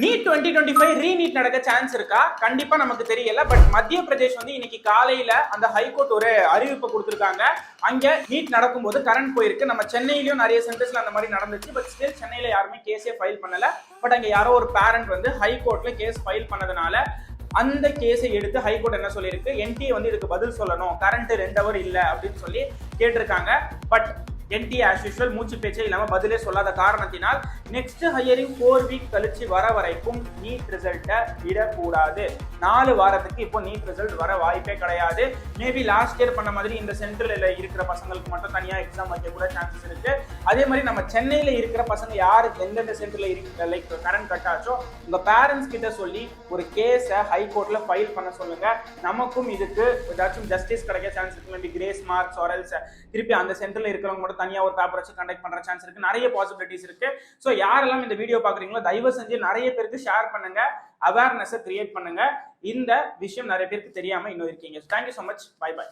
NEET 2025 re-NEET நடக்க chance இருக்கா? கண்டிப்பா நமக்கு தெரியல. பட் மத்திய பிரதேஷ் வந்து இன்னைக்கு காலையில அந்த ஹைகோர்ட் ஒரு அறிவிப்பு கொடுத்திருக்காங்க. அங்க நீட் நடக்கும்போது கரண்ட் போயிருக்கு. நம்ம சென்னையிலயும் நிறைய சென்டர்ஸ்ல அந்த மாதிரி நடந்துச்சு. பட் ஸ்டில் சென்னையில யாருமே கேஸே ஃபைல் பண்ணல. பட் அங்க யாரோ ஒரு பேரண்ட் வந்து ஹைகோர்ட்ல கேஸ் ஃபைல் பண்ணதுனால அந்த கேஸை எடுத்து ஹைகோர்ட் என்ன சொல்லியிருக்கு, என்டிஏ வந்து இதுக்கு பதில் சொல்லணும், கரண்ட் 2 ஹவர் இல்ல அப்படின்னு சொல்லி கேட்டிருக்காங்க. பட் என்டிஏ ஆஸ் யூஷுவல் மூச்சு பேச்சே இல்லாம பதிலே சொல்லாத காரணத்தினால் நெக்ஸ்ட் ஹையரிங் 4 வீக் கழிச்சு வர வரைக்கும் நீட் ரிசல்ட்டை விடக்கூடாது. 4 வாரத்துக்கு இப்போ நீட் ரிசல்ட் வர வாய்ப்பே கிடையாது. மேபி லாஸ்ட் இயர் பண்ண மாதிரி இந்த சென்ட்ரல் இருக்கிற பசங்களுக்கு மட்டும் தனியா எக்ஸாம் வைக்க கூட சான்சஸ் இருக்கு. அதே மாதிரி நம்ம சென்னையில இருக்கிற பசங்க யாரு எந்தெந்த சென்டர்ல இருக்கு லைக் கரண்ட் கட் ஆச்சோ உங்க பேரண்ட்ஸ் கிட்ட சொல்லி ஒரு கேஸை ஹைகோர்ட்ல ஃபைல் பண்ண சொல்லுங்க. நமக்கும் இதுக்கு ஏதாச்சும் ஜஸ்டிஸ் கிடைக்க சான்ஸ் இருக்கு. மேபி கிரேஸ் மார்க்ஸ் ஆர் திருப்பி அந்த சென்டர்ல இருக்கிறவங்க மட்டும் தனியா ஒரு பேப்பர் வச்சு கண்டக்ட் பண்ற சான்ஸ் இருக்கு. நிறைய பாசிபிலிட்டிஸ் இருக்கு. சோ யாரெல்லாம் இந்த வீடியோ பாக்குறீங்களோ தயவு செஞ்சு நிறைய பேருக்கு ஷேர் பண்ணுங்க, அவேர்னஸ் கிரியேட் பண்ணுங்க. இந்த விஷயம் நிறைய பேருக்கு தெரியாம இன்னும் இருக்கீங்க. Thank you so much. Bye by.